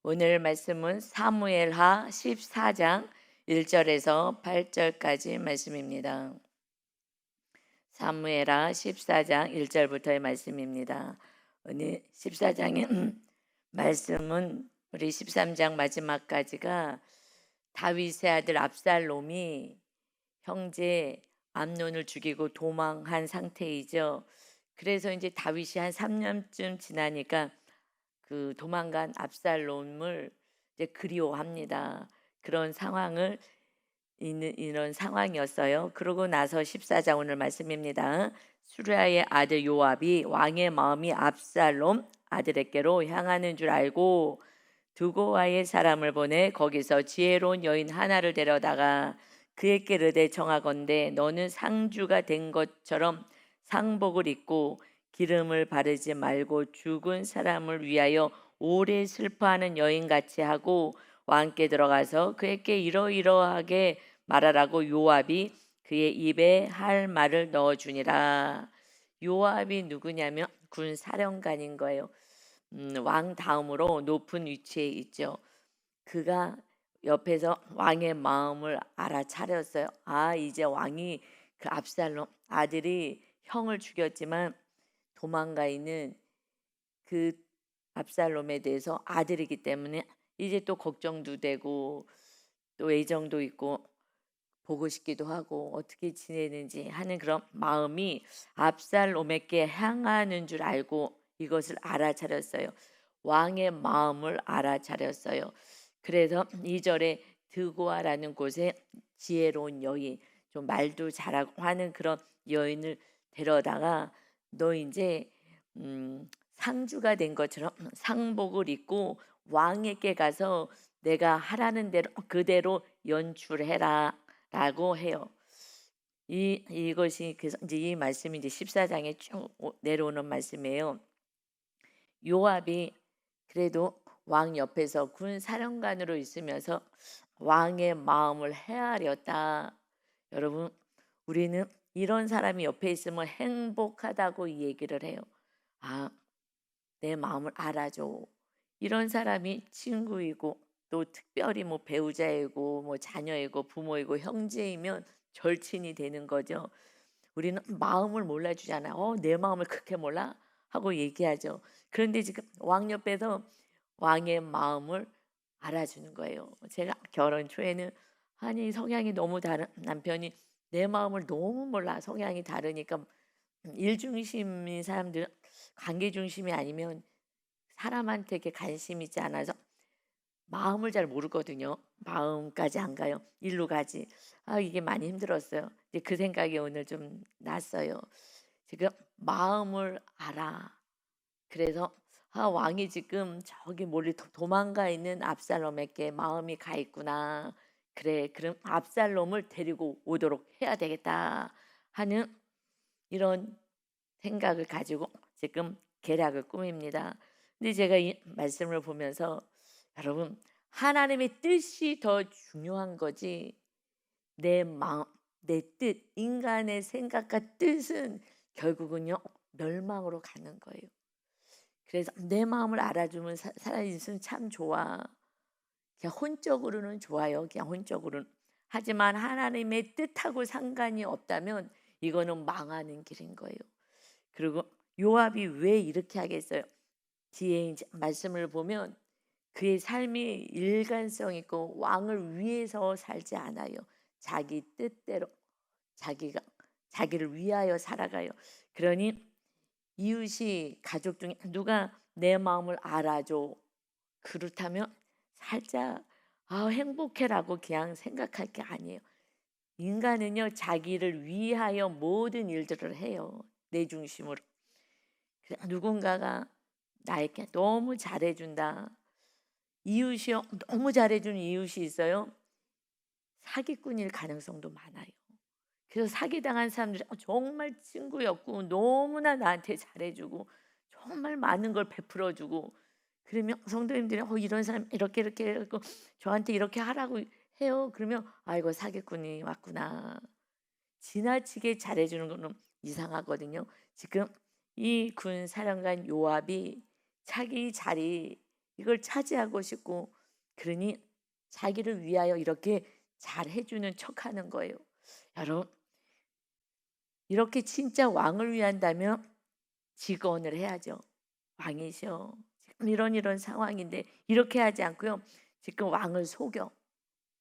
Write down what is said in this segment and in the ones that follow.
오늘 말씀은 사무엘하 14장 1절에서 8절까지 말씀입니다. 사무엘하 14장 1절부터의 말씀입니다. 오늘 14장의 말씀은 우리 13장 마지막까지가 다윗의 아들 압살롬이 형제 암논을 죽이고 도망한 상태이죠. 그래서 이제 다윗이 한 3년쯤 지나니까 그 도망간 압살롬을 이제 그리워합니다. 그런 상황을 있는 이런 상황이었어요. 그러고 나서 14장 오늘 말씀입니다. 수리아의 아들 요압이 왕의 마음이 압살롬 아들에게로 향하는 줄 알고 두고와의 사람을 보내 거기서 지혜로운 여인 하나를 데려다가 그에게 이르되 청하건대 너는 상주가 된 것처럼 상복을 입고 기름을 바르지 말고 죽은 사람을 위하여 오래 슬퍼하는 여인같이 하고 왕께 들어가서 그에게 이러이러하게 말하라고 요압이 그의 입에 할 말을 넣어주니라. 요압이 누구냐면 군 사령관인 거예요. 왕 다음으로 높은 위치에 있죠. 그가 옆에서 왕의 마음을 알아차렸어요. 아, 이제 왕이 그 압살롬 아들이 형을 죽였지만 도망가 있는 그 압살롬에 대해서 아들이기 때문에 이제 또 걱정도 되고 또 애정도 있고 보고 싶기도 하고 어떻게 지내는지 하는 그런 마음이 압살롬에게 향하는 줄 알고 이것을 알아차렸어요. 왕의 마음을 알아차렸어요. 그래서 2절에 드고아라는 곳에 지혜로운 여인, 좀 말도 잘하고 하는 그런 여인을 데려다가 너 이제 상주가 된 것처럼 상복을 입고 왕에게 가서 내가 하라는 대로 그대로 연출해라 라고 해요. 이것이 그래서 이제 이 말씀이 이제 14장에 쭉 내려오는 말씀이에요. 요압이 그래도 왕 옆에서 군 사령관으로 있으면서 왕의 마음을 헤아렸다. 여러분, 우리는 이런 사람이 옆에 있으면 행복하다고 이 얘기를 해요. 아, 내 마음을 알아줘. 이런 사람이 친구이고 또 특별히 뭐 배우자이고 뭐 자녀이고 부모이고 형제이면 절친이 되는 거죠. 우리는 마음을 몰라주잖아요. 내 마음을 그렇게 몰라? 하고 얘기하죠. 그런데 지금 왕 옆에서 왕의 마음을 알아주는 거예요. 제가 결혼 초에는 아니 성향이 너무 다른 남편이 내 마음을 너무 몰라. 성향이 다르니까 일 중심인 사람들은 관계 중심이 아니면 사람한테 이렇게 관심 있지 않아서 마음을 잘 모르거든요. 마음까지 안 가요. 일로 가지. 아, 이게 많이 힘들었어요. 이제 그 생각이 오늘 좀 났어요. 지금 마음을 알아. 그래서 아, 왕이 지금 저기 멀리 도망가 있는 압살롬에게 마음이 가 있구나. 그래, 그럼 압살롬을 데리고 오도록 해야 되겠다 하는 이런 생각을 가지고 지금 계략을 꾸밉니다. 근데 제가 이 말씀을 보면서 여러분, 하나님의 뜻이 더 중요한 거지 내 마음, 내 뜻, 인간의 생각과 뜻은 결국은요 멸망으로 가는 거예요. 그래서 내 마음을 알아주면 살아있으면 참 좋아. 그냥 혼적으로는 좋아요. 그냥 혼적으로는. 하지만 하나님의 뜻하고 상관이 없다면 이거는 망하는 길인 거예요. 그리고 요압이 왜 이렇게 하겠어요? 뒤에 이제 말씀을 보면 그의 삶이 일관성 있고 왕을 위해서 살지 않아요. 자기 뜻대로 자기가 자기를 위하여 살아가요. 그러니 이웃이 가족 중에 누가 내 마음을 알아줘. 그렇다면 살짝 행복해라고 그냥 생각할 게 아니에요. 인간은요 자기를 위하여 모든 일들을 해요. 내 중심으로. 누군가가 나에게 너무 잘해준다. 이웃이요 너무 잘해주는 이웃이 있어요. 사기꾼일 가능성도 많아요. 그래서 사기당한 사람들이 정말 친구였고 너무나 나한테 잘해주고 정말 많은 걸 베풀어주고 그러면 성도님들이 이런 사람 이렇게 이렇게 하고 저한테 이렇게 하라고 해요. 그러면 아이고 사기꾼이 왔구나. 지나치게 잘해주는 거는 이상하거든요. 지금 이 군 사령관 요압이 자기 자리 이걸 차지하고 싶고 그러니 자기를 위하여 이렇게 잘 해주는 척하는 거예요. 여러분 이렇게 진짜 왕을 위한다면 직언을 해야죠. 왕이셔. 지금 이런 상황인데 이렇게 하지 않고요. 지금 왕을 속여.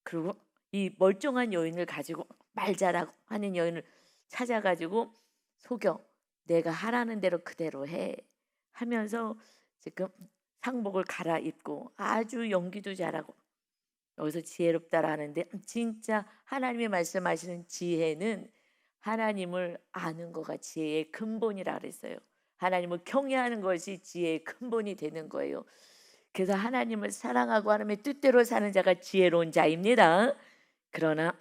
그리고 이 멀쩡한 여인을 가지고 말 잘하고 하는 여인을 찾아가지고 속여. 내가 하라는 대로 그대로 해. 하면서 지금 상복을 갈아입고 아주 연기도 잘하고 여기서 지혜롭다라는데 진짜 하나님이 말씀하시는 지혜는 하나님을 아는 거가 지혜의 근본이라 그랬어요. 하나님을 경외하는 것이 지혜의 근본이 되는 거예요. 그래서 하나님을 사랑하고 하나님의 뜻대로 사는 자가 지혜로운 자입니다. 그러나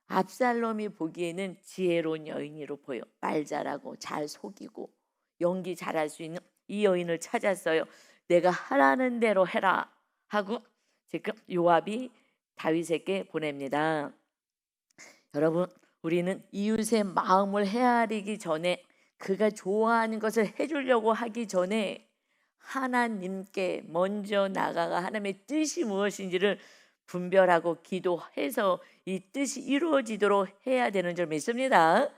압살롬이 보기에는 지혜로운 여인으로 보여. 말 잘하고 잘 속이고 연기 잘할 수 있는 이 여인을 찾았어요. 내가 하라는 대로 해라 하고 지금 요압이 다윗에게 보냅니다. 여러분 우리는 이웃의 마음을 헤아리기 전에 그가 좋아하는 것을 해주려고 하기 전에 하나님께 먼저 나가가 하나님의 뜻이 무엇인지를 분별하고 기도해서 이 뜻이 이루어지도록 해야 되는 줄 믿습니다.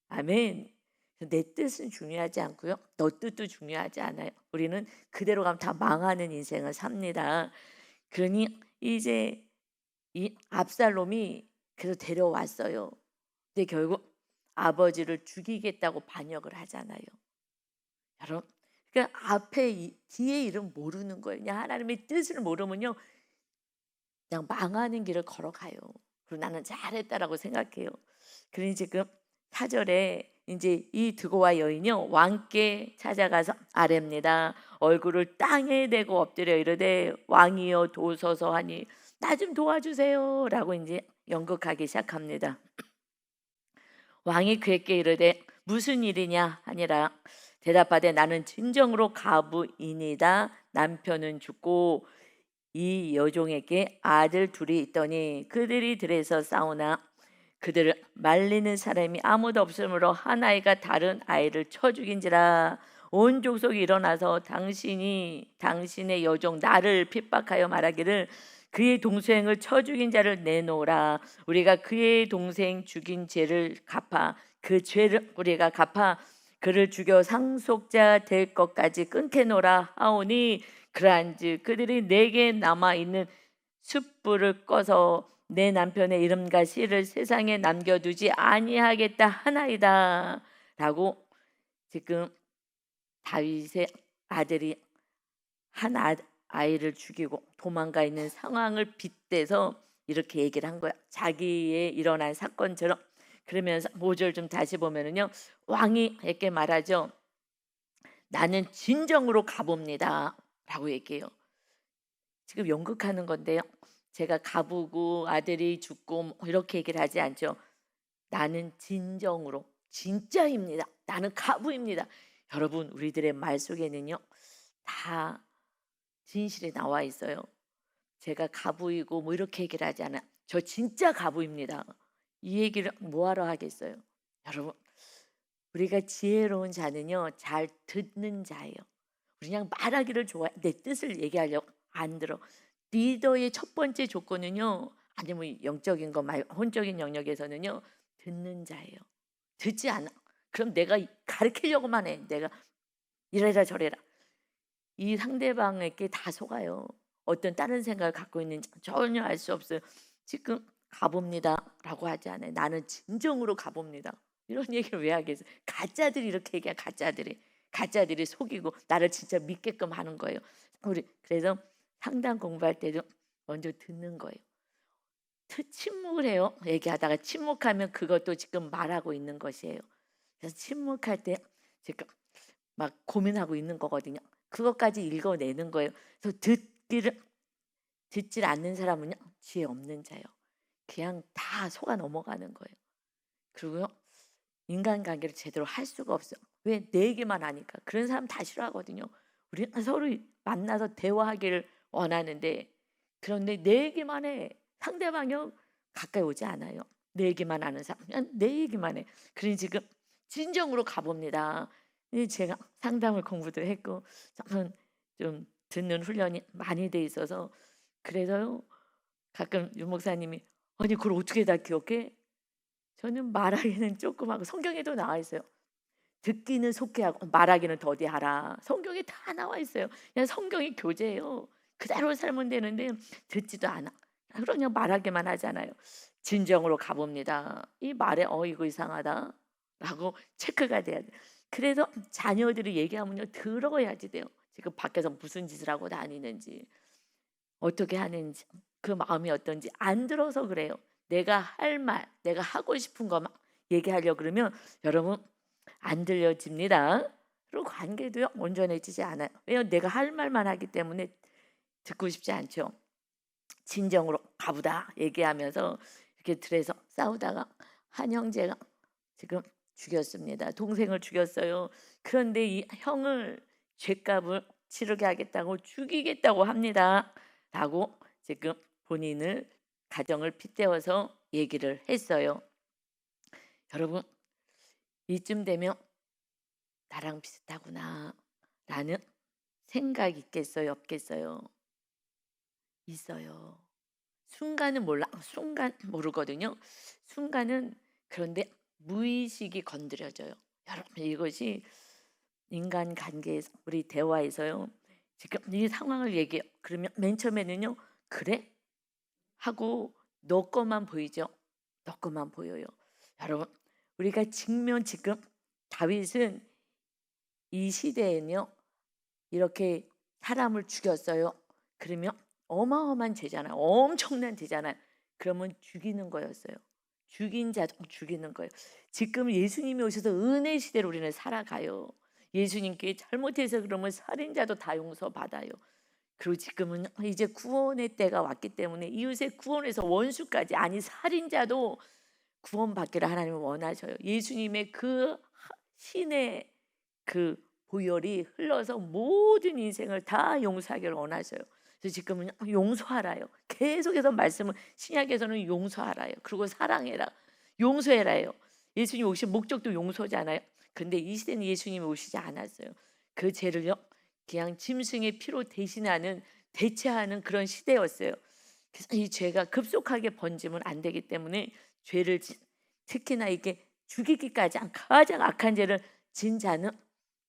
아멘. 내 뜻은 중요하지 않고요. 너 뜻도 중요하지 않아요. 우리는 그대로 가면 다 망하는 인생을 삽니다. 그러니 이제 이 압살롬이 그래서 데려왔어요. 근데 결국 아버지를 죽이겠다고 반역을 하잖아요. 여러분, 그러니까 뒤에 일은 모르는 거예요. 그냥 하나님의 뜻을 모르면요, 그냥 망하는 길을 걸어가요. 그리고 나는 잘했다라고 생각해요. 그러니 지금 4절에 이제 이 드고와 여인이요 왕께 찾아가서 아뢰입니다. 얼굴을 땅에 대고 엎드려 이르되 왕이여 도우소서 하니 나 좀 도와주세요라고 이제 연극하기 시작합니다. 왕이 그에게 이르되 무슨 일이냐 하니라. 대답하되 나는 진정으로 가부이니다. 남편은 죽고 이 여종에게 아들 둘이 있더니 그들이 들에서 싸우나 그들을 말리는 사람이 아무도 없으므로 한 아이가 다른 아이를 쳐 죽인지라. 온 족속이 일어나서 당신의 여종 나를 핍박하여 말하기를 그의 동생을 쳐 죽인 자를 내놓으라. 우리가 그의 동생 죽인 죄를 갚아 그 죄를 우리가 갚아 그를 죽여 상속자 될 것까지 끊게노라 하오니 그러한즉 그들이 내게 남아있는 숯불을 꺼서 내 남편의 이름과 씨를 세상에 남겨두지 아니하겠다 하나이다 라고 지금 다윗의 아들이 한 아이를 죽이고 도망가 있는 상황을 빗대서 이렇게 얘기를 한 거야. 자기의 일어난 사건처럼. 그러면서 5절 좀 다시 보면은요. 왕이 이렇게 말하죠. 나는 진정으로 가봅니다 라고 얘기해요. 지금 연극하는 건데요. 제가 가보고 아들이 죽고 뭐 이렇게 얘기를 하지 않죠. 나는 진정으로 진짜입니다. 나는 가부입니다. 여러분 우리들의 말 속에는요. 다 진실이 나와 있어요. 제가 가부이고 뭐 이렇게 얘기를 하지 않아요. 저 진짜 가부입니다. 이 얘기를 뭐하러 하겠어요. 여러분 우리가 지혜로운 자는요. 잘 듣는 자예요. 우리 그냥 말하기를 좋아해. 내 뜻을 얘기하려고 안 들어. 리더의 첫 번째 조건은요. 아니면 영적인 거 말고 혼적인 영역에서는요. 듣는 자예요. 듣지 않아. 그럼 내가 가르치려고만 해. 내가 이래라 저래라. 이 상대방에게 다 속아요. 어떤 다른 생각을 갖고 있는지 전혀 알 수 없어요. 지금 가봅니다 라고 하지 않아요. 나는 진정으로 가봅니다. 이런 얘기를 왜 하겠어요. 가짜들이 이렇게 얘기해. 가짜들이 속이고 나를 진짜 믿게끔 하는 거예요. 우리 그래서 상담 공부할 때도 먼저 듣는 거예요. 침묵을 해요. 얘기하다가 침묵하면 그것도 지금 말하고 있는 것이에요. 그래서 침묵할 때 지금 막 고민하고 있는 거거든요. 그것까지 읽어내는 거예요. 그래서 듣질 않는 사람은요 지혜 없는 자예요. 그냥 다 속아 넘어가는 거예요. 그리고요 인간관계를 제대로 할 수가 없어요. 왜? 내 얘기만 하니까. 그런 사람 다 싫어하거든요. 우리는 서로 만나서 대화하기를 원하는데 그런데 내 얘기만 해. 상대방이 가까이 오지 않아요. 내 얘기만 하는 사람 그냥 내 얘기만 해. 그러니 지금 진정으로 가봅니다. 제가 상담을 공부도 했고 저는 좀 듣는 훈련이 많이 돼 있어서 그래서요. 가끔 유 목사님이 "아니 그걸 어떻게 다 기억해?" 저는 말하기는 조금 하고 성경에도 나와 있어요. 듣기는 속히하고 말하기는 더디하라. 성경에 다 나와 있어요. 그냥 성경이 교재예요. 그대로 살면 되는데 듣지도 않아. 그냥 말하기만 하잖아요. 진정으로 가 봅니다. 이 말에 '어 이거 이상하다.'라고 체크가 돼야 돼요. 그래서 자녀들이 얘기하면요 들어야지 돼요. 지금 밖에서 무슨 짓을 하고 다니는지 어떻게 하는지 그 마음이 어떤지 안 들어서 그래요. 내가 할 말, 내가 하고 싶은 것만 얘기하려고 그러면 여러분 안 들려집니다. 그리고 관계도요 온전해지지 않아요. 왜냐면 내가 할 말만 하기 때문에 듣고 싶지 않죠. 진정으로 가보다 얘기하면서 이렇게 들에서 싸우다가 한 형제가 지금 죽였습니다. 동생을 죽였어요. 그런데 이 형을 죄값을 치르게 하겠다고 죽이겠다고 합니다. 라고 지금 본인을 가정을 빗대어서 얘기를 했어요. 여러분 이쯤 되면 '나랑 비슷하구나.' 라는 생각이 있겠어요? 없겠어요? 있어요. 순간은 몰라 순간 모르거든요. 순간은 그런데 무의식이 건드려져요. 여러분 이것이 인간관계에서 우리 대화에서요. 지금 이 상황을 얘기해요. 그러면 맨 처음에는요. '그래?' 하고 너 것만 보이죠. 너 것만 보여요. 여러분 우리가 지금 다윗은 이 시대에는요. 이렇게 사람을 죽였어요. 그러면 어마어마한 죄잖아요. 엄청난 죄잖아요. 그러면 죽이는 거였어요. 죽인 자도 죽이는 거예요. 지금 예수님이 오셔서 은혜 시대로 우리는 살아가요. 예수님께 잘못해서 그러면 살인자도 다 용서받아요. 그리고 지금은 이제 구원의 때가 왔기 때문에 이웃의 구원에서 원수까지 아니 살인자도 구원받기를 하나님은 원하셔요. 예수님의 그 신의 그 보혈이 흘러서 모든 인생을 다 용서하기를 원하셔요. 그래서 지금은 용서하라요. 계속해서 말씀은 신약에서는 용서하라요. 그리고 사랑해라. 용서해라요. 예수님 오신 목적도 용서잖아요. 근데 이 시대는 예수님이 오시지 않았어요. 그 죄를요. 그냥 짐승의 피로 대신하는 대체하는 그런 시대였어요. 그래서 이 죄가 급속하게 번지면 안 되기 때문에 죄를 특히나 이게 죽이기까지 한 가장 악한 죄를 진 자는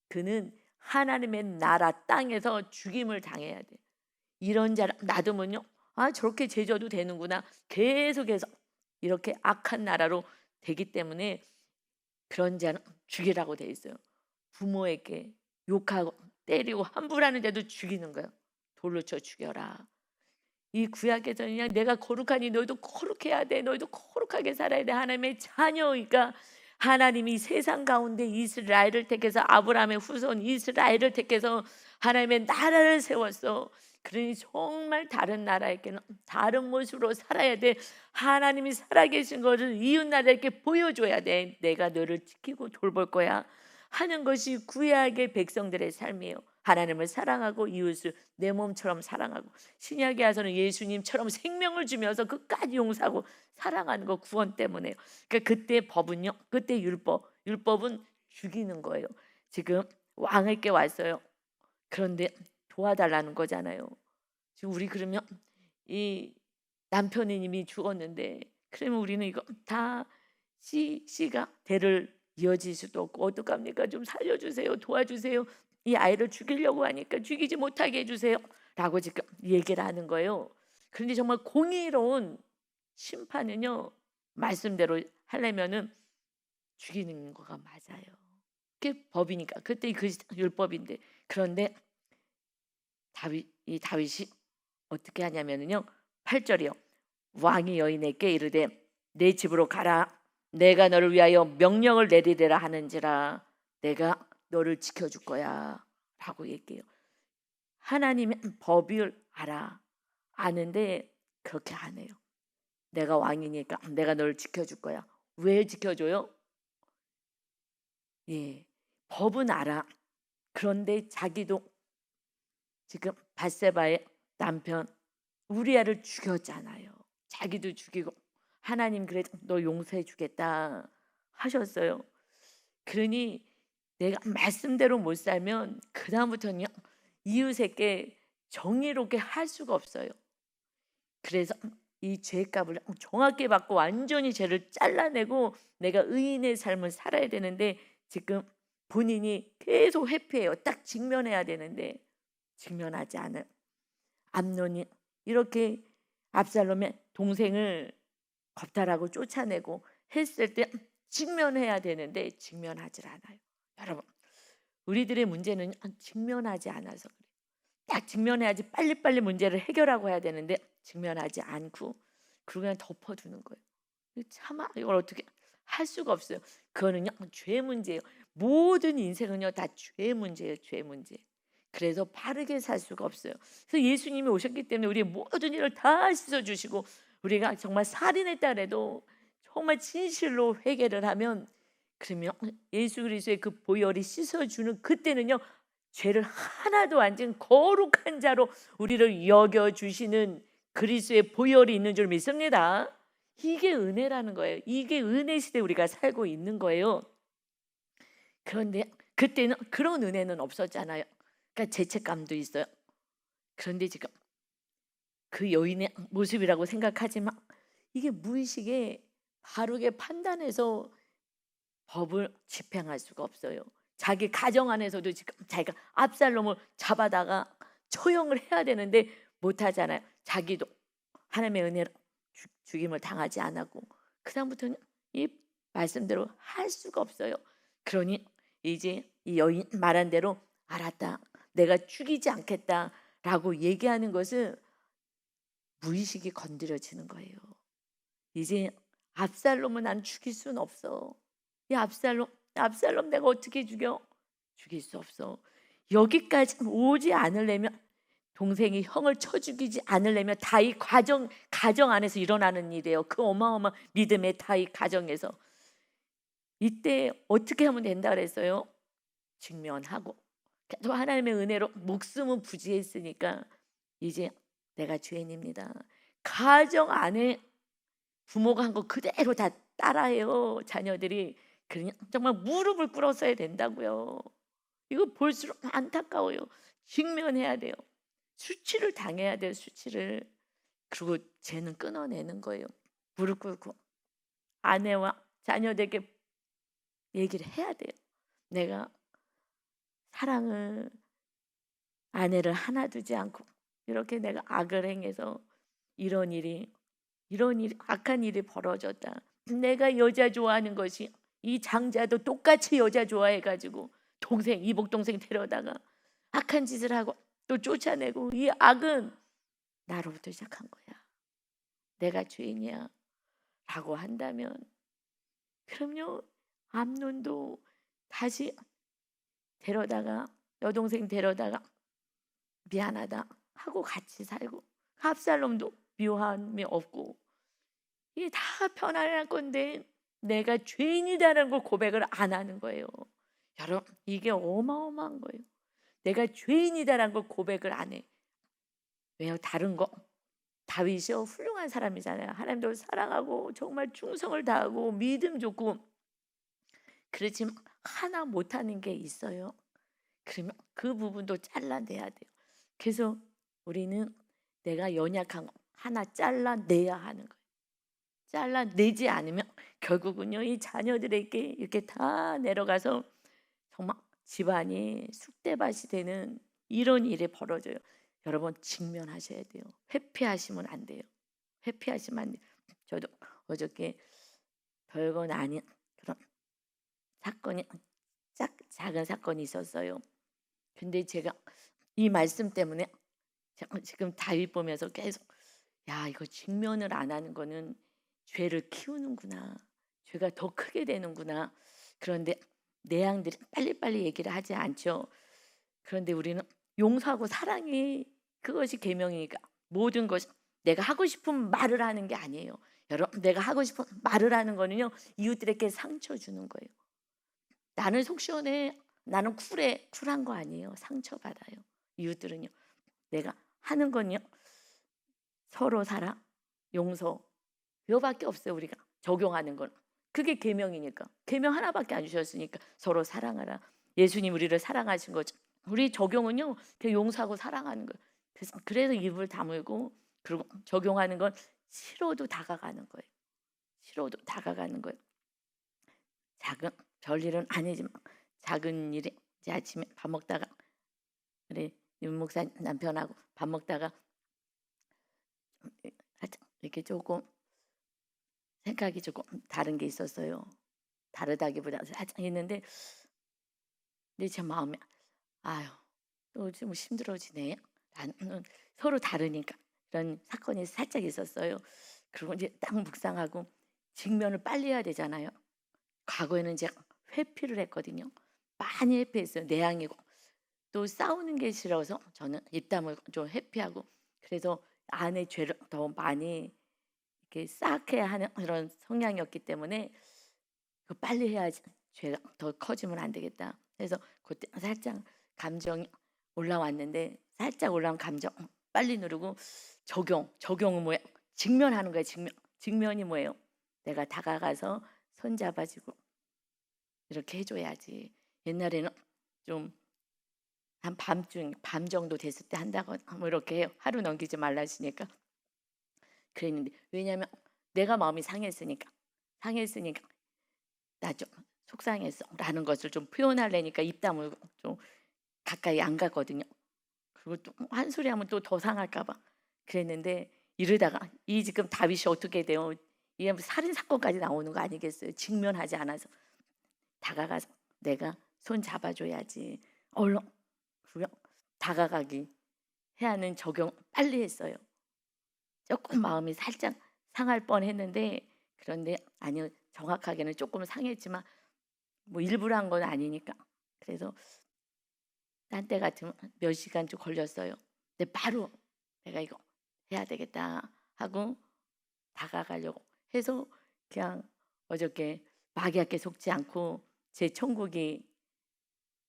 그는 하나님의 나라 땅에서 죽임을 당해야 돼. 이런 자를 놔두면요. 아 저렇게 죄져도 되는구나. 계속해서 이렇게 악한 나라로 되기 때문에 그런 자는 죽이라고 돼 있어요. 부모에게 욕하고 때리고 함부라는데도 죽이는 거예요. 돌로 쳐 죽여라. 이 구약에서는 그냥 내가 거룩하니 너희도 거룩해야 돼. 너희도 거룩하게 살아야 돼. 하나님의 자녀이니까 하나님이 세상 가운데 이스라엘을 택해서 아브라함의 후손 이스라엘을 택해서 하나님의 나라를 세웠어. 그러니 정말 다른 나라에게는 다른 모습으로 살아야 돼. 하나님이 살아계신 것을 이웃 나라에게 보여줘야 돼. 내가 너를 지키고 돌볼 거야 하는 것이 구약의 백성들의 삶이에요. 하나님을 사랑하고 이웃을 내 몸처럼 사랑하고 신약에 와서는 예수님처럼 생명을 주면서 끝까지 용서하고 사랑하는 거 구원 때문에요. 그러니까 그때 법은요. 그때 율법은 죽이는 거예요. 지금 왕에게 왔어요. 그런데 도와달라는 거잖아요. 지금 우리 그러면 이 남편이 죽었는데 그러면 우리는 이거 다 씨가 대를 이어질 수도 없고 어떡합니까? 좀 살려주세요. 도와주세요. 이 아이를 죽이려고 하니까 죽이지 못하게 해주세요. 라고 지금 얘기를 하는 거예요. 그런데 정말 공의로운 심판은요. 말씀대로 하려면은 죽이는 거가 맞아요. 그게 법이니까. 그때 그 율법인데. 그런데 다윗이 어떻게 하냐면은요. 8절이요. 왕이 여인에게 이르되 내 집으로 가라. 내가 너를 위하여 명령을 내리리라 하는지라 내가 너를 지켜줄 거야 라고 얘기해요. 하나님의 법을 알아. 아는데 그렇게 안 해요. 내가 왕이니까 내가 너를 지켜줄 거야. 왜 지켜줘요? 예, 법은 알아. 그런데 자기도 지금 밧세바의 남편 우리아를 죽였잖아요. 자기도 죽이고 하나님 그래도 너 용서해 주겠다 하셨어요. 그러니 내가 말씀대로 못 살면 그다음부터는요 이웃에게 정의롭게 할 수가 없어요. 그래서 이 죄값을 정확히 받고 완전히 죄를 잘라내고 내가 의인의 삶을 살아야 되는데 지금 본인이 계속 회피해요. 딱 직면해야 되는데 직면하지 않은 암논이 이렇게 압살롬의 동생을 겁탈하고 쫓아내고 했을 때 직면해야 되는데 직면하지 않아요. 여러분, 우리들의 문제는 직면하지 않아서 그래요. 딱 직면해야지 빨리빨리 문제를 해결하고 해야 되는데 직면하지 않고 그리고 그냥 덮어두는 거예요. 차마 이걸 어떻게 할 수가 없어요. 그거는요 죄 문제예요. 모든 인생은요 다 죄 문제예요. 죄 문제. 그래서 바르게 살 수가 없어요. 그래서 예수님이 오셨기 때문에 우리의 모든 일을 다 씻어주시고 우리가 정말 살인했다 해도 정말 진실로 회개를 하면 그러면 예수 그리스도의 그 보혈이 씻어주는 그때는요 죄를 하나도 안 지은 거룩한 자로 우리를 여겨주시는 그리스도의 보혈이 있는 줄 믿습니다. 이게 은혜라는 거예요. 이게 은혜 시대에 우리가 살고 있는 거예요. 그런데 그때는 그런 은혜는 없었잖아요. 그러니까 죄책감도 있어요. 그런데 지금 그 여인의 모습이라고 생각하지만 이게 무의식에 바르게 판단해서 법을 집행할 수가 없어요. 자기 가정 안에서도 지금 자기가 압살롬을 잡아다가 처형을 해야 되는데 못하잖아요. 자기도 하나님의 은혜로 죽임을 당하지 않았고 그 다음부터는 이 말씀대로 할 수가 없어요. 그러니 이제 이 여인 말한 대로 알았다. 내가 죽이지 않겠다라고 얘기하는 것은 무의식이 건드려지는 거예요. 이제 압살롬은 난 죽일 수는 없어. 이 압살롬 내가 어떻게 죽여? 죽일 수 없어. 여기까지 오지 않으려면 동생이 형을 쳐 죽이지 않으려면 다윗 가정 안에서 일어나는 일이에요. 그 어마어마한 믿음의 다윗 가정에서 이때 어떻게 하면 된다 그랬어요? 직면하고 또 하나님의 은혜로 목숨은 부지했으니까 이제 내가 죄인입니다. 가정 안에 부모가 한 거 그대로 다 따라해요. 자녀들이 그냥 정말 무릎을 꿇었어야 된다고요. 이거 볼수록 안타까워요. 직면해야 돼요. 수치를 당해야 돼요. 수치를. 그리고 죄는 끊어내는 거예요. 무릎 꿇고 아내와 자녀들에게 얘기를 해야 돼요. 내가 사랑을 아내를 하나 두지 않고 이렇게 내가 악을 행해서 이런 일이 악한 일이 벌어졌다. 내가 여자 좋아하는 것이 이 장자도 똑같이 여자 좋아해가지고 이복 동생 데려다가 악한 짓을 하고 또 쫓아내고 이 악은 나로부터 시작한 거야. 내가 죄인이야 라고 한다면 그럼요 암논도 다시 여동생 데려다가 미안하다 하고 같이 살고 압살롬도 묘함이 없고 이게 다 편안할 건데 내가 죄인이다라는 걸 고백을 안 하는 거예요. 여러분 이게 어마어마한 거예요. 내가 죄인이다라는 걸 고백을 안 해. 왜요? 다른 거 다윗이요 훌륭한 사람이잖아요. 하나님도 사랑하고 정말 충성을 다하고 믿음 좋고 그렇지만 하나 못하는 게 있어요. 그러면 그 부분도 잘라내야 돼요. 그래서 우리는 내가 연약한 거 하나 잘라내야 하는 거예요. 잘라내지 않으면 결국은요 이 자녀들에게 이렇게 다 내려가서 정말 집안이 쑥대밭이 되는 이런 일이 벌어져요. 여러분 직면하셔야 돼요. 회피하시면 안 돼요. 회피하시면 안 돼요. 저도 어저께 별건 아닌 그런 사건이 작은 사건이 있었어요. 근데 제가 이 말씀 때문에 지금 다윗 보면서 계속 이거 직면을 안 하는 거는 죄를 키우는구나. 죄가 더 크게 되는구나. 그런데 내 양들이 빨리빨리 얘기를 하지 않죠. 그런데 우리는 용서하고 사랑이 그것이 계명이니까 모든 것이 내가 하고 싶은 말을 하는 게 아니에요. 여러분 내가 하고 싶은 말을 하는 거는요 이웃들에게 상처 주는 거예요. 나는 속 시원해. 나는 쿨한 거 아니에요. 상처받아요. 이웃들은요. 내가 하는 건요. 서로 사랑, 용서. 이거밖에 없어요. 우리가 적용하는 건. 그게 계명이니까. 계명 하나밖에 안 주셨으니까 서로 사랑하라. 예수님 우리를 사랑하신 거죠. 우리 적용은요. 용서하고 사랑하는 거예요. 그래서 입을 다물고, 그리고 적용하는 건 싫어도 다가가는 거예요. 싫어도 다가가는 거예요. 작은 별일은 아니지만 작은 일이, 이제 아침에 밥 먹다가 우리 윤 목사 남편하고 밥 먹다가 이렇게 조금 생각이 조금 다른 게 있었어요. 다르다기보다 살짝 있는데, 근데 제 마음에 아유, 또 좀 힘들어지네 라는, 서로 다르니까 이런 사건이 살짝 있었어요. 그리고 이제 딱 묵상하고, 직면을 빨리 해야 되잖아요. 과거에는 제가 회피를 했거든요. 많이 회피했어요. 내향이고, 또 싸우는 게 싫어서 저는 입 다물고 좀 회피하고, 그래서 안에 죄를 더 많이 이렇게 쌓게 하는 그런 성향이었기 때문에, 그 빨리 해야지 죄가 더 커지면 안 되겠다. 그래서 그때 살짝 감정이 올라왔는데, 살짝 올라온 감정 빨리 누르고, 적용은 뭐예요? 직면하는 거예요. 직면이 뭐예요? 내가 다가가서 손 잡아주고 이렇게 해줘야지. 옛날에는 좀 한 밤 정도 됐을 때 한다고 뭐 이렇게 해요. 하루 넘기지 말라 하시니까 그랬는데, 왜냐면 내가 마음이 상했으니까 나 좀 속상했어 라는 것을 좀 표현하려니까 입 다물고 좀 가까이 안 가거든요. 그리고 또 한 소리 하면 또 더 상할까 봐 그랬는데, 이러다가 이 지금 다윗이 어떻게 돼요? 이게 뭐 살인 사건까지 나오는 거 아니겠어요? 직면하지 않아서 다가가서 내가 손 잡아줘야지. 얼른 그냥 다가가기 해야 하는 적용 빨리 했어요. 조금 마음이 살짝 상할 뻔했는데, 그런데 아니요, 정확하게는 조금 상했지만 뭐 일부러 한 건 아니니까. 그래서 딴 때 같으면 몇 시간 좀 걸렸어요. 근데 바로 내가 이거 해야 되겠다 하고 다가가려고 해서, 그냥 어저께 마귀에게 속지 않고 제 천국이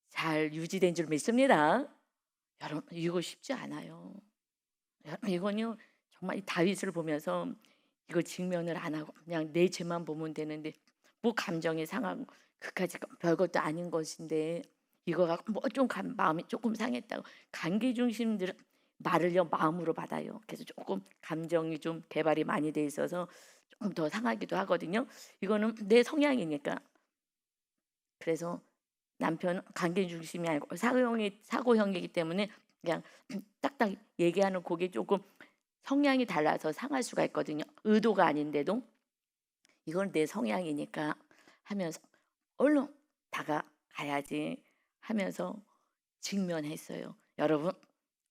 잘 유지된 줄 믿습니다. 여러분, 이거 쉽지 않아요. 여러분, 이건요 정말 이 다윗을 보면서 이거 직면을 안 하고 그냥 내 죄만 보면 되는데, 뭐 감정이 상하고 그까지 별것도 아닌 것인데 이거 갖고 뭐 좀 마음이 조금 상했다고. 간기 중심들은 말을요 마음으로 받아요. 그래서 조금 감정이 좀 개발이 많이 돼 있어서 조금 더 상하기도 하거든요. 이거는 내 성향이니까. 그래서 남편은 관계 중심이 아니고 사고형이기 때문에 그냥 딱딱 얘기하는 그게 조금 성향이 달라서 상할 수가 있거든요. 의도가 아닌데도 이건 내 성향이니까 하면서 얼른 다가가야지 하면서 직면했어요. 여러분,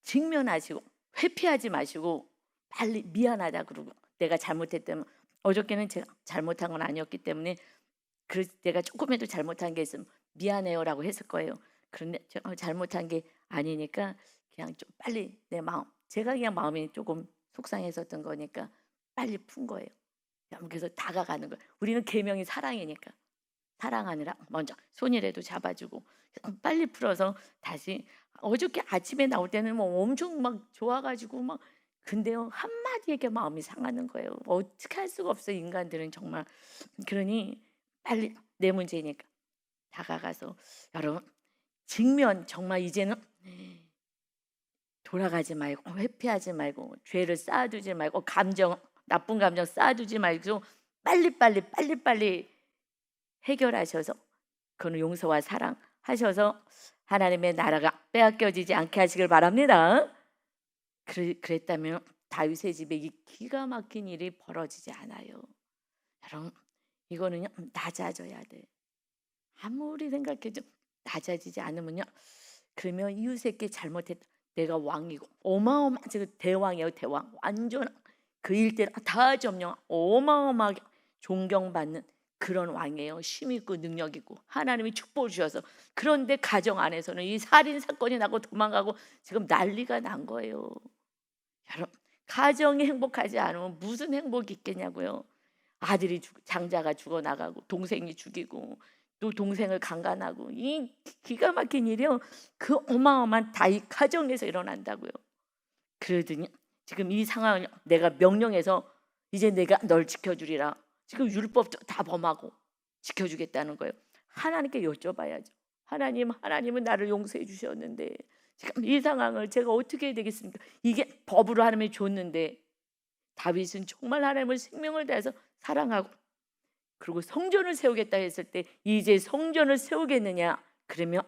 직면하시고 회피하지 마시고 빨리 미안하다 그러고, 내가 잘못했다면, 어저께는 제가 잘못한 건 아니었기 때문에 내가 조금이라도 잘못한 게 있으면 미안해요라고 했을 거예요. 그런데 제가 잘못한 게 아니니까 그냥 좀 빨리 내 마음, 제가 그냥 마음이 조금 속상했었던 거니까 빨리 푼 거예요. 그래서 다가가는 거예요. 우리는 계명이 사랑이니까 사랑하느라 먼저 손이라도 잡아주고 빨리 풀어서 다시. 어저께 아침에 나올 때는 뭐 엄청 막 좋아가지고 막, 근데요 한마디에게 마음이 상하는 거예요. 어떻게 할 수가 없어요, 인간들은 정말. 그러니 빨리 내 문제니까 다가가서, 여러분, 직면 정말 이제는 돌아가지 말고 회피하지 말고 죄를 쌓아두지 말고 나쁜 감정 쌓아두지 말고 빨리빨리 해결하셔서, 그는 용서와 사랑하셔서 하나님의 나라가 빼앗겨지지 않게 하시길 바랍니다. 그랬다면 다윗의 집에 이 기가 막힌 일이 벌어지지 않아요. 여러분, 이거는요 낮아져야 돼. 아무리 생각해도 낮아지지 않으면요, 그러면 이웃에게 잘못했다, 내가 왕이고 어마어마한, 지금 대왕이에요. 대왕 완전 그 일대를 다 점령, 어마어마하게 존경받는 그런 왕이에요. 힘 있고 능력 있고 하나님이 축복을 주셔서. 그런데 가정 안에서는 이 살인 사건이 나고 도망가고 지금 난리가 난 거예요. 여러분, 가정이 행복하지 않으면 무슨 행복이 있겠냐고요. 장자가 죽어나가고 동생이 죽이고 또 동생을 강간하고, 이 기가 막힌 일이요. 그 어마어마한 다이 가정에서 일어난다고요. 그러더니 지금 이 상황을 내가 명령해서 이제 내가 널 지켜주리라. 지금 율법도 다 범하고 지켜주겠다는 거예요. 하나님께 여쭤봐야죠. 하나님은 나를 용서해 주셨는데 지금 이 상황을 제가 어떻게 해야 되겠습니까? 이게 법으로 하나님이 줬는데 다윗은 정말 하나님을 생명을 다해서 사랑하고 그리고 성전을 세우겠다 했을 때 이제 성전을 세우겠느냐? 그러면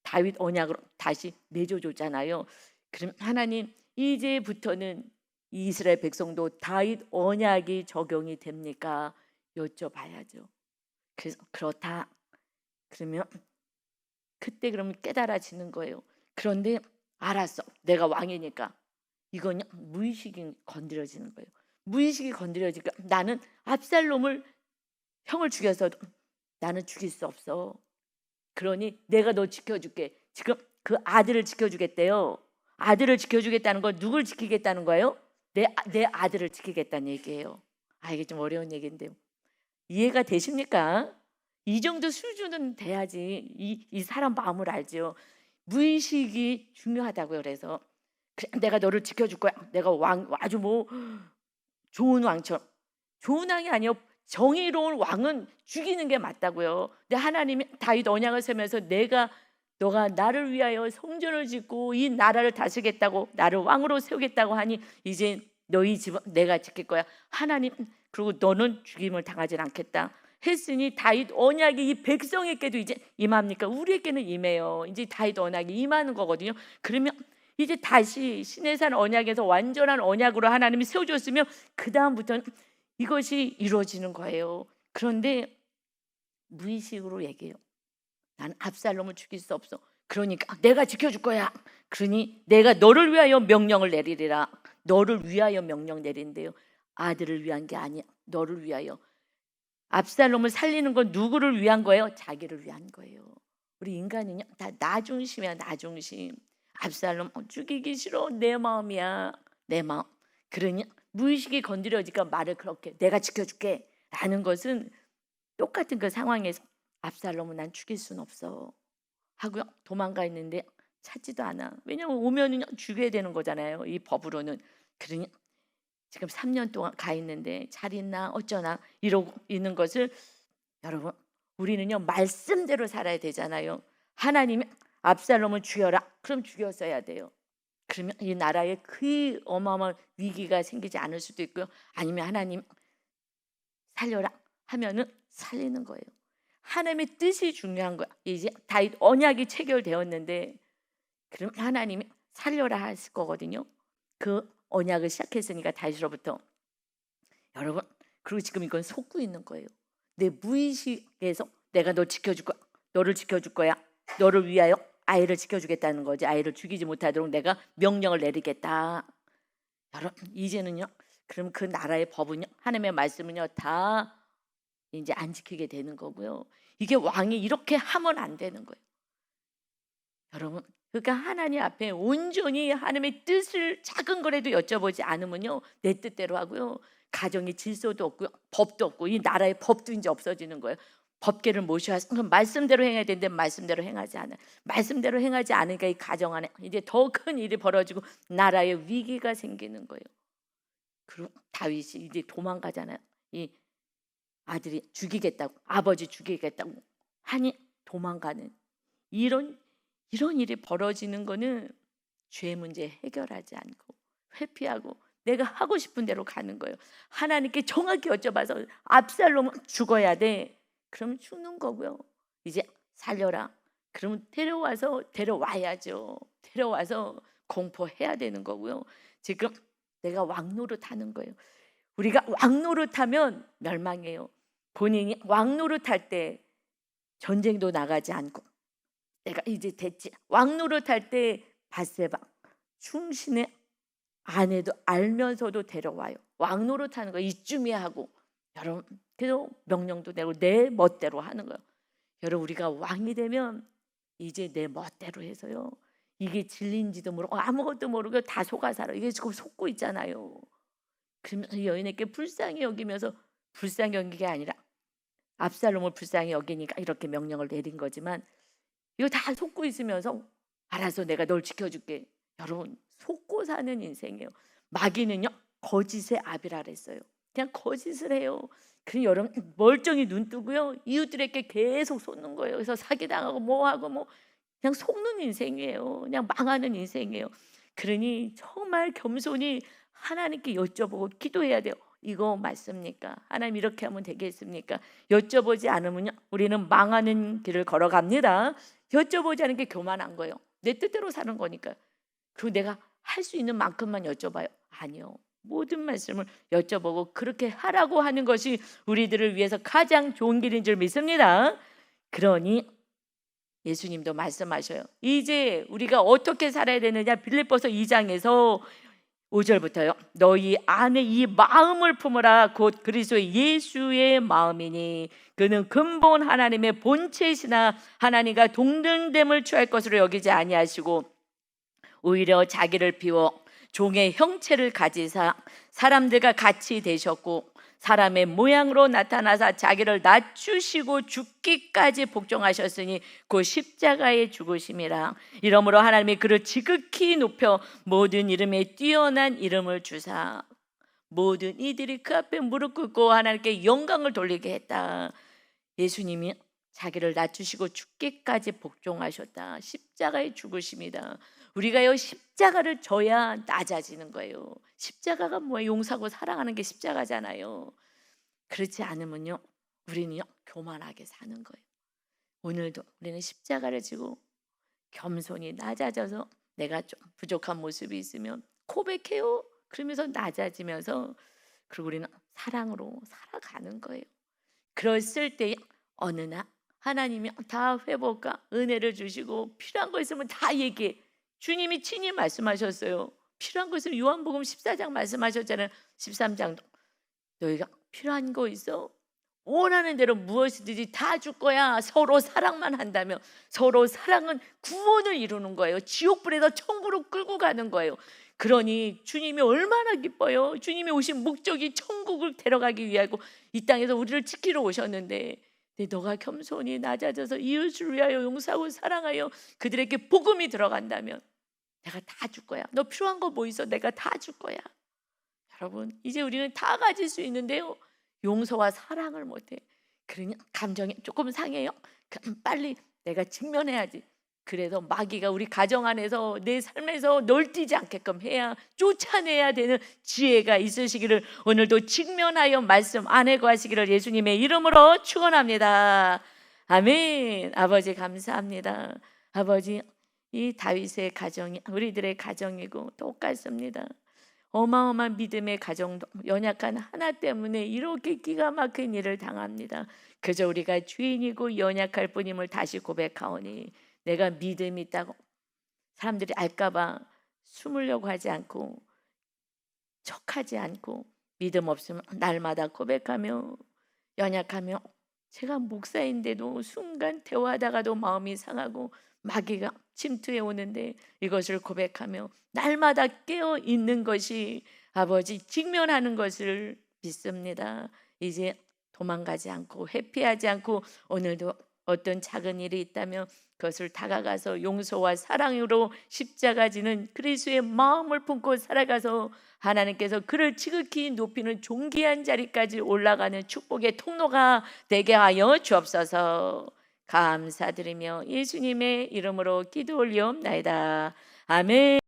다윗 언약으로 다시 맺어줬잖아요. 그럼 하나님 이제부터는 이스라엘 백성도 다윗 언약이 적용이 됩니까? 여쭤봐야죠. 그래서 그렇다. 그러면 그때 그러면 깨달아지는 거예요. 그런데 알았어. 내가 왕이니까 이건 무의식이 건드려지는 거예요. 무의식이 건드려지니까 나는 압살롬을 형을 죽여서도 나는 죽일 수 없어. 그러니 내가 너 지켜줄게. 지금 그 아들을 지켜주겠대요. 아들을 지켜주겠다는 건 누굴 지키겠다는 거예요? 내 아들을 지키겠다는 얘기예요. 이게 좀 어려운 얘기인데요. 이해가 되십니까? 이 정도 수준은 돼야지 이 사람 마음을 알죠. 무의식이 중요하다고요. 그래서 그래, 내가 너를 지켜줄 거야. 내가 왕 아주 뭐 좋은 왕처럼. 좋은 왕이 아니요. 정의로운 왕은 죽이는 게 맞다고요. 근데 하나님이 다윗 언약을 세면서 너가 나를 위하여 성전을 짓고 이 나라를 다스리겠다고 나를 왕으로 세우겠다고 하니 이제 너희 집은 내가 지킬 거야. 하나님 그리고 너는 죽임을 당하지 않겠다 했으니 다윗 언약이 이 백성에게도 이제 임합니까? 우리에게는 임해요. 이제 다윗 언약이 임하는 거거든요. 그러면 이제 다시 시내산 언약에서 완전한 언약으로 하나님이 세워줬으면 그 다음부터는 이것이 이루어지는 거예요. 그런데 무의식으로 얘기해요. 난 압살롬을 죽일 수 없어. 그러니까 내가 지켜줄 거야. 그러니 내가 너를 위하여 명령을 내리리라. 너를 위하여 명령 내린대요. 아들을 위한 게 아니야. 너를 위하여. 압살롬을 살리는 건 누구를 위한 거예요? 자기를 위한 거예요. 우리 인간은요 다 나 중심이야. 나 중심. 압살롬 죽이기 싫어. 내 마음이야. 내 마음. 그러니 무의식이 건드려지니까 말을 그렇게 내가 지켜줄게 라는 것은 똑같은 그 상황에서 압살롬은 난 죽일 수는 없어 하고요 도망가 있는데 찾지도 않아. 왜냐하면 오면은 죽여야 되는 거잖아요. 이 법으로는. 그러니 지금 3년 동안 가 있는데 잘 있나 어쩌나 이러고 있는 것을 여러분 우리는요 말씀대로 살아야 되잖아요. 하나님이 압살롬을 죽여라. 그럼 죽였어야 돼요. 그러면 이 나라에 그 어마어마한 위기가 생기지 않을 수도 있고요. 아니면 하나님 살려라 하면은 살리는 거예요. 하나님의 뜻이 중요한 거야. 이제 다윗 언약이 체결되었는데 그럼 하나님이 살려라 했을 거거든요. 그 언약을 시작했으니까 다윗으로부터 여러분 그리고 지금 이건 속고 있는 거예요. 내 무의식에서 내가 너 지켜줄 거야. 너를 지켜줄 거야. 너를 위하여 아이를 지켜주겠다는 거지. 아이를 죽이지 못하도록 내가 명령을 내리겠다. 여러분 이제는요. 그럼 그 나라의 법은요. 하나님의 말씀은요. 다 이제 안 지키게 되는 거고요. 이게 왕이 이렇게 하면 안 되는 거예요. 여러분 그러니까 하나님 앞에 온전히 하나님의 뜻을 작은 거라도 여쭤보지 않으면요. 내 뜻대로 하고요. 가정의 질서도 없고요. 법도 없고 이 나라의 법도 이제 없어지는 거예요. 법계를 모셔야 말씀대로 행해야 되는데 말씀대로 행하지 않아요. 말씀대로 행하지 않으니까 이 가정 안에 이제 더 큰 일이 벌어지고 나라의 위기가 생기는 거예요. 그리고 다윗이 이제 도망가잖아요. 이 아들이 죽이겠다고 아버지 죽이겠다고 하니 도망가는 이런 일이 벌어지는 거는 죄 문제 해결하지 않고 회피하고 내가 하고 싶은 대로 가는 거예요. 하나님께 정확히 여쭤봐서 압살롬은 죽어야 돼. 그러면 죽는 거고요. 이제 살려라. 그러면 데려와야죠. 데려와서 공포해야 되는 거고요. 지금 내가 왕노릇하는 거예요. 우리가 왕노릇하면 멸망해요. 본인이 왕노릇할 때 전쟁도 나가지 않고 내가 이제 됐지. 왕노릇할 때 밧세바 충신의 아내도 알면서도 데려와요. 왕노릇하는 거 이쯤에 하고 여러분 그래도 명령도 내고 내 멋대로 하는 거예요. 여러분 우리가 왕이 되면 이제 내 멋대로 해서요. 이게 진리인지도 모르고 아무것도 모르고 다 속아 살아. 이게 지금 속고 있잖아요. 그러면서 여인에게 불쌍히 여기면서 불쌍히 여긴 게 아니라 압살롬을 불쌍히 여기니까 이렇게 명령을 내린 거지만 이거 다 속고 있으면서 알아서 내가 널 지켜줄게. 여러분 속고 사는 인생이에요. 마귀는요 거짓의 아비라 그랬어요. 그냥 거짓을 해요. 그럼 여러분 멀쩡히 눈 뜨고요 이웃들에게 계속 쏟는 거예요. 그래서 사기당하고 뭐하고 뭐 그냥 속는 인생이에요. 그냥 망하는 인생이에요. 그러니 정말 겸손히 하나님께 여쭤보고 기도해야 돼요. 이거 맞습니까? 하나님 이렇게 하면 되겠습니까? 여쭤보지 않으면요, 우리는 망하는 길을 걸어갑니다. 여쭤보지 않은 게 교만한 거예요. 내 뜻대로 사는 거니까. 그리고 내가 할 수 있는 만큼만 여쭤봐요. 아니요. 모든 말씀을 여쭤보고 그렇게 하라고 하는 것이 우리들을 위해서 가장 좋은 길인 줄 믿습니다. 그러니 예수님도 말씀하셔요. 이제 우리가 어떻게 살아야 되느냐, 빌립보서 2장에서 5절부터요. 너희 안에 이 마음을 품으라. 곧 그리스도 예수의 마음이니 그는 근본 하나님의 본체이시나 하나님과 동등됨을 취할 것으로 여기지 아니하시고 오히려 자기를 비워 종의 형체를 가지사 사람들과 같이 되셨고 사람의 모양으로 나타나사 자기를 낮추시고 죽기까지 복종하셨으니 그 십자가의 죽으심이라. 이러므로 하나님이 그를 지극히 높여 모든 이름에 뛰어난 이름을 주사 모든 이들이 그 앞에 무릎 꿇고 하나님께 영광을 돌리게 했다. 예수님이 자기를 낮추시고 죽기까지 복종하셨다. 십자가의 죽으심이다. 우리가요 십자가를 져야 낮아지는 거예요. 십자가가 뭐예요? 용서하고 사랑하는 게 십자가잖아요. 그렇지 않으면요 우리는요 교만하게 사는 거예요. 오늘도 우리는 십자가를 지고 겸손히 낮아져서 내가 좀 부족한 모습이 있으면 고백해요. 그러면서 낮아지면서 그리고 우리는 사랑으로 살아가는 거예요. 그랬을 때 어느 날 하나님이 다 회복과 은혜를 주시고 필요한 거 있으면 다 얘기해. 주님이 친히 말씀하셨어요. 필요한 거 있으면 요한복음 14장 말씀하셨잖아요. 13장도 너희가 필요한 거 있어? 원하는 대로 무엇이든지 다 줄 거야. 서로 사랑만 한다면. 서로 사랑은 구원을 이루는 거예요. 지옥불에서 천국으로 끌고 가는 거예요. 그러니 주님이 얼마나 기뻐요. 주님이 오신 목적이 천국을 데려가기 위하고 이 땅에서 우리를 지키러 오셨는데 너가 겸손히 낮아져서 이웃을 위하여 용서하고 사랑하여 그들에게 복음이 들어간다면 내가 다 줄 거야. 너 필요한 거 뭐 있어? 내가 다 줄 거야. 여러분 이제 우리는 다 가질 수 있는데요 용서와 사랑을 못해. 그러니 감정이 조금 상해요. 그럼 빨리 내가 직면해야지. 그래서 마귀가 우리 가정 안에서 내 삶에서 널뛰지 않게끔 해야 쫓아내야 되는 지혜가 있으시기를 오늘도 직면하여 말씀 안에 거하시기를 예수님의 이름으로 축원합니다. 아멘. 아버지 감사합니다. 아버지 이 다윗의 가정이 우리들의 가정이고 똑같습니다. 어마어마한 믿음의 가정도 연약한 하나 때문에 이렇게 기가 막힌 일을 당합니다. 그저 우리가 주인이고 연약할 뿐임을 다시 고백하오니 내가 믿음이 있다고 사람들이 알까봐 숨으려고 하지 않고 척하지 않고 믿음 없으면 날마다 고백하며 연약하며 제가 목사인데도 순간 대화하다가도 마음이 상하고 마귀가 침투해 오는데 이것을 고백하며 날마다 깨어 있는 것이 아버지 직면하는 것을 믿습니다. 이제 도망가지 않고 회피하지 않고 오늘도 어떤 작은 일이 있다면 그것을 다가가서 용서와 사랑으로 십자가 지는 그리스도의 마음을 품고 살아가서 하나님께서 그를 지극히 높이는 존귀한 자리까지 올라가는 축복의 통로가 되게 하여 주옵소서. 감사드리며 예수님의 이름으로 기도 올리옵나이다. 아멘.